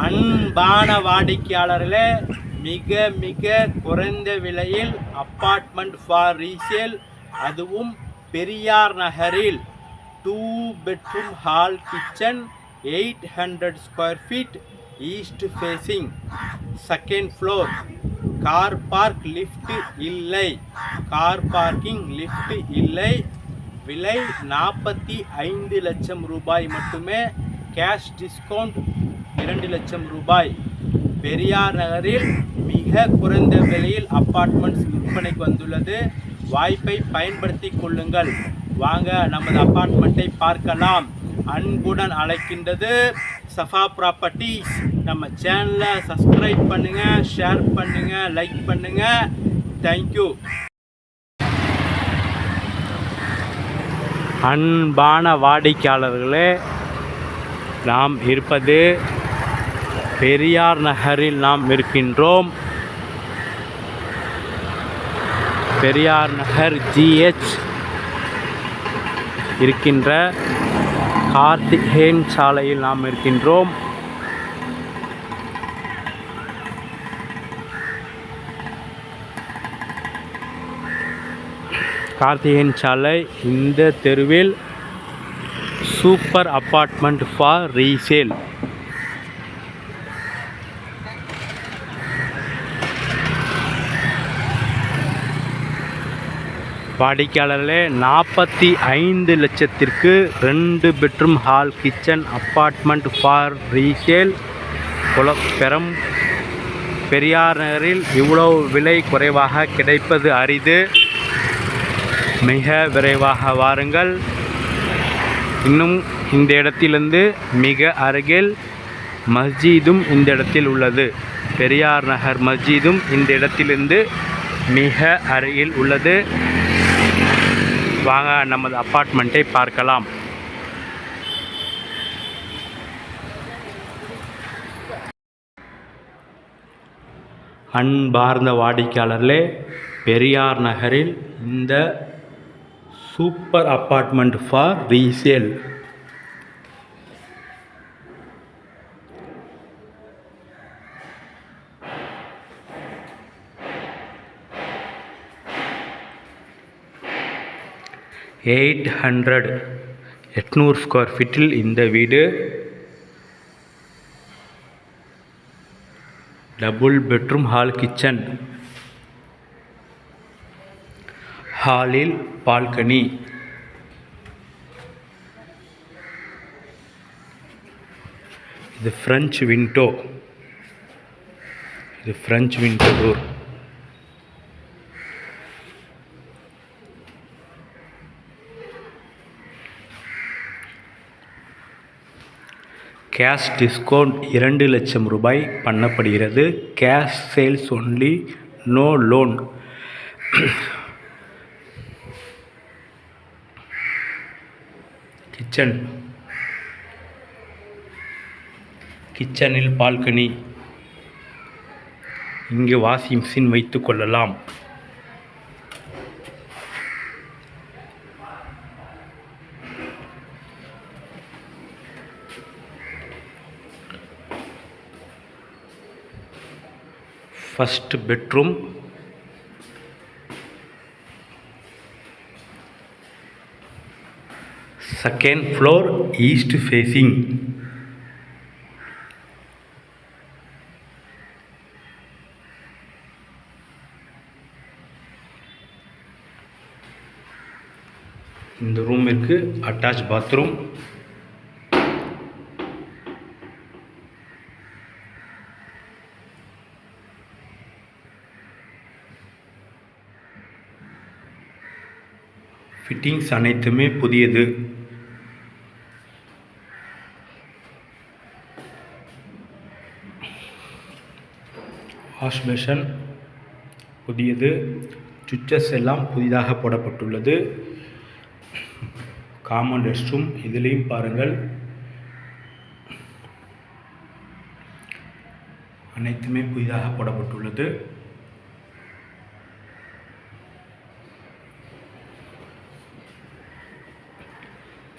அன்பான வாடிக்கையாளர்களே, மிக மிக குறைந்த விலையில் அப்பார்ட்மெண்ட் ஃபார் ரீசேல், அதுவும் பெரியார் நகரில் 2 bedroom hall kitchen 800 square feet, east facing, second floor. Car park lift இல்லை, கார் பார்க்கிங் லிஃப்ட் இல்லை. விலை 45 லட்சம் ரூபாய் மட்டுமே. கேஷ் டிஸ்கவுண்ட் 2 லட்சம் ரூபாய். பெரியார் நகரில் மிக குறைந்த விலையில் அப்பார்ட்மெண்ட்ஸ் விற்பனைக்கு வந்துள்ளது. வாய்ப்பை பயன்படுத்தி கொள்ளுங்கள். வாங்க நமது அப்பார்ட்மெண்ட்டை பார்க்கலாம். அன்புடன் அழைக்கின்றது சஃபா ப்ராப்பர்ட்டிஸ். நம்ம சேனலை சப்ஸ்கிரைப் பண்ணுங்கள், ஷேர் பண்ணுங்கள், லைக் பண்ணுங்கள். தேங்க்யூ. அன்பான வாடிக்கையாளர்களே, நாம் இருப்பது பெரியார் நகரில் நாம் இருக்கின்றோம். பெரியார் நகர் GH இருக்கின்ற கார்த்திகேயன் சாலையில் நாம் இருக்கின்றோம். கார்த்திகேயன் சாலை இந்த தெருவில் சூப்பர் அப்பார்ட்மெண்ட் ஃபார் ரீசேல். வாடிக்கையாளர்களே, 45 லட்சத்திற்கு 2 bedroom hall kitchen apartment for resale. Periyar நகரில் இவ்வளவு விலை குறைவாக கிடைப்பது அரிது. மிக விரைவாக வாருங்கள். இன்னும் இந்த இடத்திலிருந்து மிக அருகில் மஸ்ஜிதும் இந்த இடத்தில் உள்ளது. பெரியார் நகர் மஸ்ஜிதும் இந்த இடத்திலிருந்து மிக அருகில் உள்ளது. வாங்க நமது அப்பார்ட்மெண்ட்டை பார்க்கலாம். அன்பார்ந்த வாடிக்கையாளர்களே, பெரியார் நகரில் இந்த சூப்பர் அப்பார்ட்மெண்ட் ஃபார் ரீசேல். எட்நூறு ஸ்கொயர் ஃபீட்டில் இந்த வீடு. Double bedroom hall kitchen. ஹாலில் பால்கனி. இது French window. Door. Cash discount 2 லட்சம் ரூபாய் பண்ணப்படுகிறது. Cash sales only, no loan. கிச்சனில் பால்கனி. இங்கு வாஷிங் மிஷின் வைத்து கொள்ளலாம். First bedroom. Second floor, east facing. இந்த ரூமிற்கு அட்டாச் பாத்ரூம். ஃபிட்டிங்ஸ் அனைத்துமே புதியது. வாஷ் பேஷன் புதியது. சுவிட்சஸ் எல்லாம் புதிதாக போடப்பட்டுள்ளது. காமன் ரெஸ்ட் ரூம் இதிலையும் பாருங்கள், அனைத்துமே புதிதாக போடப்பட்டுள்ளது.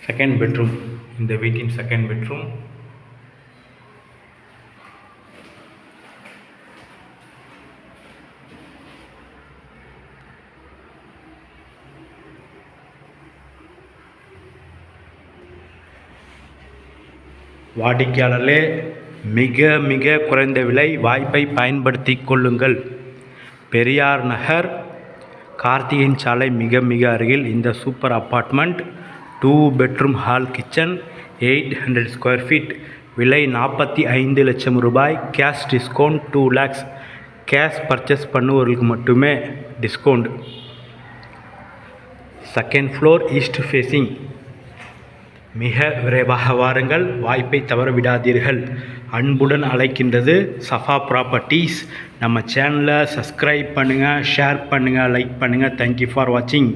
செகண்ட் பெட்ரூம், இந்த வீட்டின் செகண்ட் பெட்ரூம். வாடிக்கையாளர்களே, மிக மிக குறைந்த விலை வாய்ப்பை பயன்படுத்திக் கொள்ளுங்கள். பெரியார் நகர், கார்த்திகேயன் சாலை மிக மிக அருகில் இந்த super apartment. 2 bedroom hall kitchen, 800 square feet. விலை 45 லட்சம் ரூபாய். Cash discount 2 lakhs. Cash purchase பண்ணுவவர்களுக்கு மட்டுமே discount. Second floor, east facing. மிக விரைவாக வாருங்கள், வாய்ப்பை தவற விடாதீர்கள். அன்புடன் அழைக்கின்றது சஃபா ப்ராப்பர்ட்டிஸ். நம்ம சேனலை சப்ஸ்கிரைப் பண்ணுங்கள், ஷேர் பண்ணுங்கள், லைக் பண்ணுங்கள். தேங்க்யூ ஃபார் வாட்சிங்.